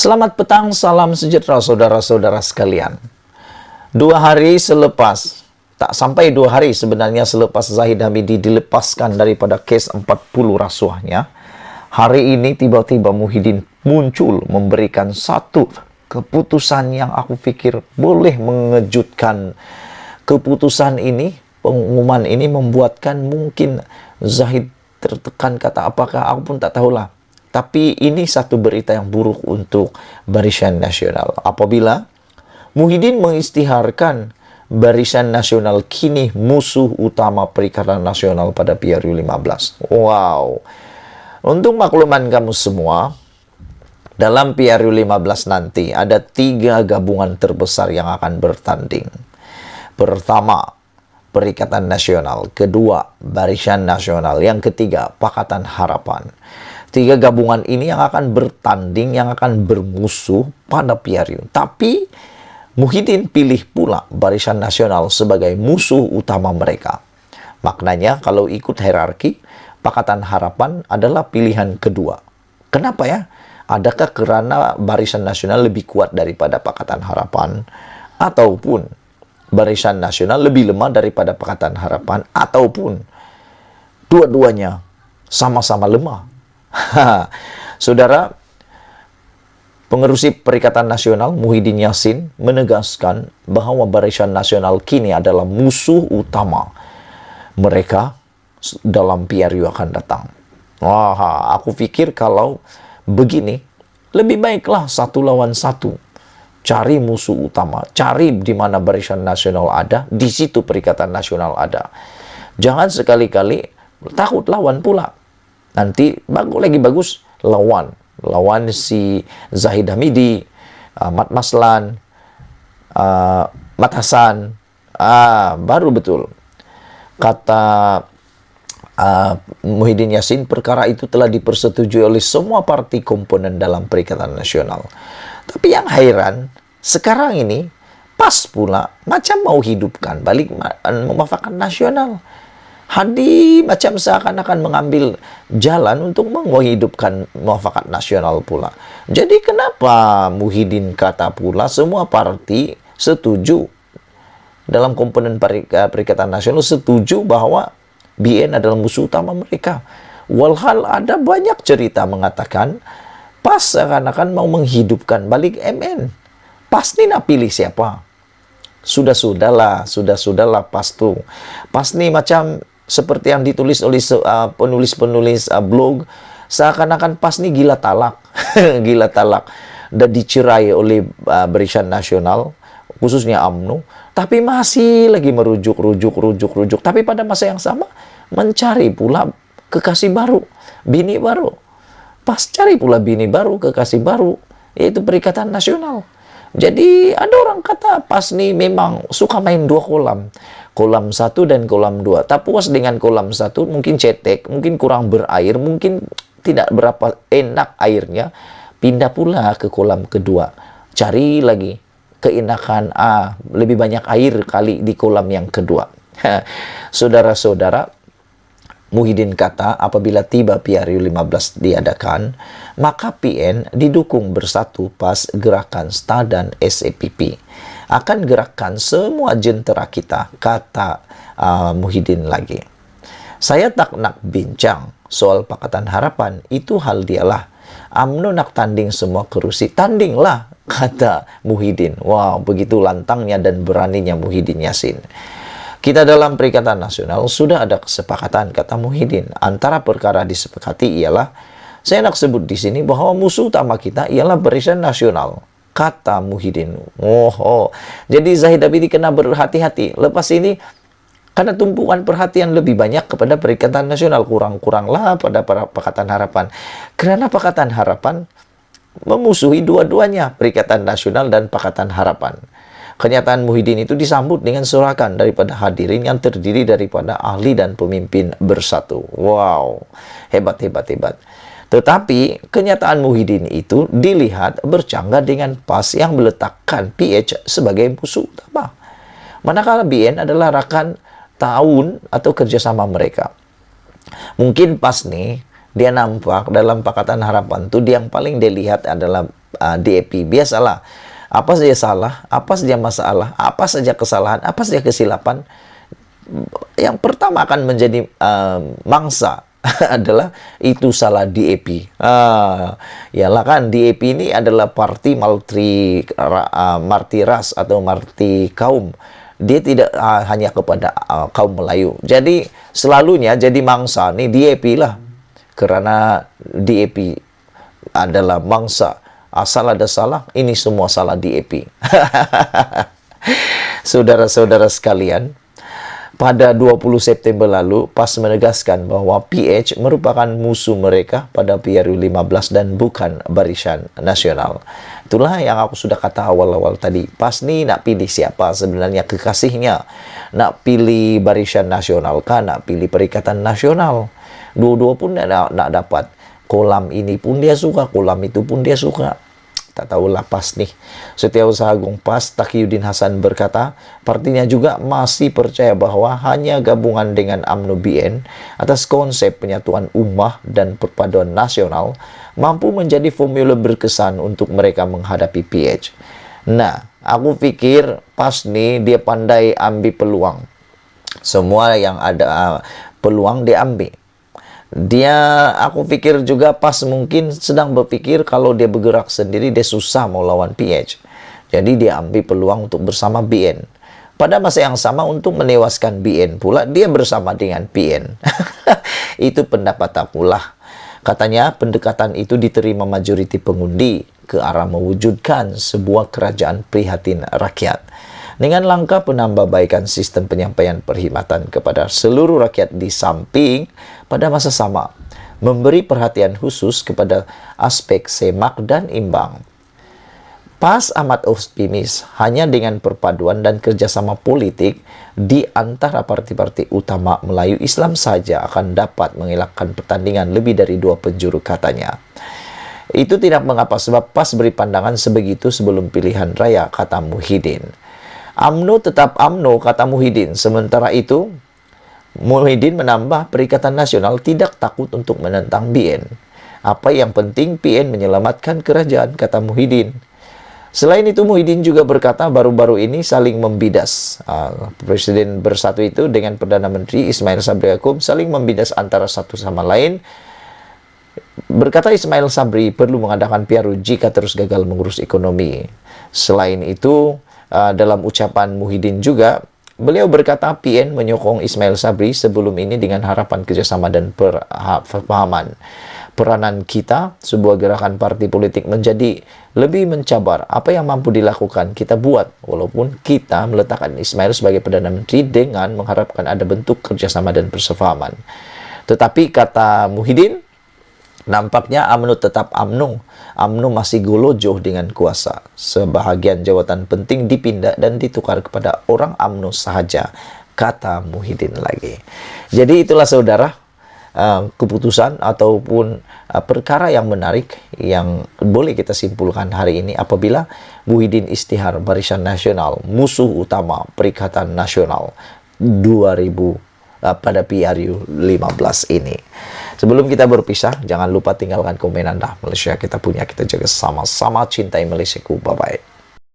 Selamat petang, salam sejahtera saudara-saudara sekalian. 2 hari selepas, tak sampai 2 hari sebenarnya selepas Zahid Hamidi dilepaskan daripada kes 40 rasuahnya, hari ini tiba-tiba Muhyiddin muncul memberikan satu keputusan yang aku pikir boleh mengejutkan. Keputusan ini, pengumuman ini membuatkan mungkin Zahid tertekan, kata apakah, aku pun tak tahulah. Tapi ini satu berita yang buruk untuk Barisan Nasional. Apabila Muhyiddin mengisytiharkan Barisan Nasional kini musuh utama Perikatan Nasional pada PRU 15. Wow. Untuk makluman kamu semua, dalam PRU 15 nanti ada 3 gabungan terbesar yang akan bertanding. Pertama, Perikatan Nasional. Kedua, Barisan Nasional. Yang ketiga, Pakatan Harapan. 3 gabungan ini yang akan bertanding, yang akan bermusuh pada PRU. Tapi Muhyiddin pilih pula Barisan Nasional sebagai musuh utama mereka. Maknanya kalau ikut hierarki, Pakatan Harapan adalah pilihan kedua. Kenapa ya? Adakah karena Barisan Nasional lebih kuat daripada Pakatan Harapan? Ataupun Barisan Nasional lebih lemah daripada Pakatan Harapan? Ataupun dua-duanya sama-sama lemah? Saudara, pengerusi Perikatan Nasional Muhyiddin Yassin menegaskan bahwa Barisan Nasional kini adalah musuh utama mereka dalam PRU akan datang. Wah, aku pikir kalau begini, lebih baiklah 1 lawan 1. Cari musuh utama, cari di mana Barisan Nasional ada, di situ Perikatan Nasional ada. Jangan sekali-kali takut lawan pula. Nanti bagus lawan si Zahid Hamidi, Mat Maslan, Mat Hasan, baru betul. Kata Muhyiddin Yassin, perkara itu telah dipersetujui oleh semua parti komponen dalam Perikatan Nasional. Tapi yang heran, sekarang ini pas pula macam mau hidupkan balik Mufakat Nasional. Hadi macam seakan-akan mengambil jalan untuk menghidupkan Mufakat Nasional pula. Jadi kenapa Muhyiddin kata pula semua parti setuju dalam komponen Perikatan Nasional setuju bahwa BN adalah musuh utama mereka. Walhal ada banyak cerita mengatakan pas seakan-akan mau menghidupkan balik MN. Pas ni nak pilih siapa? Sudahlah pas tu. Pas ni macam seperti yang ditulis oleh penulis-penulis blog, seakan-akan pas ni gila talak. Gila talak. Dan dicerai oleh Barisan Nasional, khususnya UMNO. Tapi masih lagi merujuk. Tapi pada masa yang sama, mencari pula kekasih baru, bini baru. Pas cari pula bini baru, kekasih baru, yaitu Perikatan Nasional. Jadi ada orang kata pas ni memang suka main 2 kolam. Kolam 1 dan kolam 2. Tak puas dengan kolam 1, mungkin cetek, mungkin kurang berair, mungkin tidak berapa enak airnya. Pindah pula ke kolam kedua. Cari lagi keenakan, lebih banyak air kali di kolam yang kedua. Saudara-saudara, Muhyiddin kata apabila tiba PRU 15 diadakan, maka PN didukung bersatu pas gerakan STA dan SAPP. Akan gerakan semua jentera kita, kata Muhyiddin lagi. Saya tak nak bincang soal Pakatan Harapan, itu hal dialah. UMNO nak tanding semua kerusi, tandinglah, kata Muhyiddin. Wow, begitu lantangnya dan beraninya Muhyiddin Yassin. Kita dalam Perikatan Nasional sudah ada kesepakatan, kata Muhyiddin. Antara perkara disepakati ialah, saya nak sebut di sini bahwa musuh utama kita ialah Barisan Nasional, kata Muhyiddin. Jadi Zahid Hamidi kena berhati-hati. Lepas ini, karena tumpukan perhatian lebih banyak kepada Perikatan Nasional, kurang-kuranglah pada Pakatan Harapan. Karena Pakatan Harapan memusuhi dua-duanya, Perikatan Nasional dan Pakatan Harapan. Kenyataan Muhyiddin itu disambut dengan sorakan daripada hadirin yang terdiri daripada ahli dan pemimpin bersatu. Wow, hebat. Tetapi kenyataan Muhyiddin itu dilihat bercanggah dengan PAS yang meletakkan PH sebagai musuh utama. Manakala BN adalah rakan tahun atau kerjasama mereka. Mungkin PAS nih, dia nampak dalam Pakatan Harapan itu yang paling dilihat adalah DAP. Biasalah, apa saja salah, apa saja masalah, apa saja kesalahan, apa saja kesilapan, yang pertama akan menjadi mangsa adalah itu salah DAP. Yalah kan, DAP ini adalah parti multi ras atau multi kaum. Dia tidak hanya kepada kaum Melayu. Jadi selalunya jadi mangsa nih DAP lah. Karena DAP adalah mangsa. Asal ada salah, ini semua salah DAP. Saudara-saudara sekalian, pada 20 September lalu, PAS menegaskan bahwa PH merupakan musuh mereka pada PRU 15 dan bukan Barisan Nasional. Itulah yang aku sudah kata awal-awal tadi. PAS ni nak pilih siapa sebenarnya kekasihnya? Nak pilih Barisan Nasional kah? Nak pilih Perikatan Nasional? Dua-dua pun nak dapat. Kolam ini pun dia suka, kolam itu pun dia suka. Tak tahulah PAS nih. Setiausaha Agung PAS Taqiyuddin Hasan berkata, partinya juga masih percaya bahwa hanya gabungan dengan UMNO BN atas konsep penyatuan ummah dan perpaduan nasional mampu menjadi formula berkesan untuk mereka menghadapi PH. Nah, aku pikir PAS nih dia pandai ambil peluang. Semua yang ada peluang dia ambil. Aku pikir juga PAS mungkin sedang berpikir kalau dia bergerak sendiri dia susah mau lawan PH. Jadi dia ambil peluang untuk bersama BN. Pada masa yang sama untuk menewaskan BN pula dia bersama dengan PN. Itu pendapat akulah. Katanya pendekatan itu diterima majoriti pengundi ke arah mewujudkan sebuah kerajaan prihatin rakyat. Dengan langkah penambahbaikan sistem penyampaian perkhidmatan kepada seluruh rakyat di samping pada masa sama memberi perhatian khusus kepada aspek semak dan imbang. PAS amat optimis hanya dengan perpaduan dan kerjasama politik di antara parti-parti utama Melayu Islam saja akan dapat mengelakkan pertandingan lebih dari 2 penjuru katanya. Itu tidak mengapa sebab PAS beri pandangan sebegitu sebelum pilihan raya, kata Muhyiddin. UMNO tetap UMNO, kata Muhyiddin. Sementara itu, Muhyiddin menambah Perikatan Nasional tidak takut untuk menentang BN. Apa yang penting PN menyelamatkan kerajaan, kata Muhyiddin. Selain itu, Muhyiddin juga berkata baru-baru ini saling membidas. Presiden Bersatu itu dengan Perdana Menteri Ismail Sabri Yaakob saling membidas antara satu sama lain. Berkata Ismail Sabri perlu mengadakan PRU jika terus gagal mengurus ekonomi. Selain itu, dalam ucapan Muhyiddin juga, beliau berkata PN menyokong Ismail Sabri sebelum ini dengan harapan kerjasama dan pemahaman. Peranan kita, sebuah gerakan parti politik menjadi lebih mencabar. Apa yang mampu dilakukan, kita buat. Walaupun kita meletakkan Ismail sebagai Perdana Menteri dengan mengharapkan ada bentuk kerjasama dan persefahaman. Tetapi kata Muhyiddin, nampaknya UMNO tetap UMNO. UMNO masih golojoh dengan kuasa. Sebahagian jawatan penting dipindah dan ditukar kepada orang UMNO sahaja, kata Muhyiddin lagi. Jadi itulah saudara, keputusan ataupun perkara yang menarik yang boleh kita simpulkan hari ini apabila Muhyiddin istihar Barisan Nasional, musuh utama Perikatan Nasional 2000 pada PRU 15 ini. Sebelum kita berpisah, jangan lupa tinggalkan komen Anda. Malaysia kita punya, kita jaga sama-sama, cintai Malaysiaku. Bye-bye.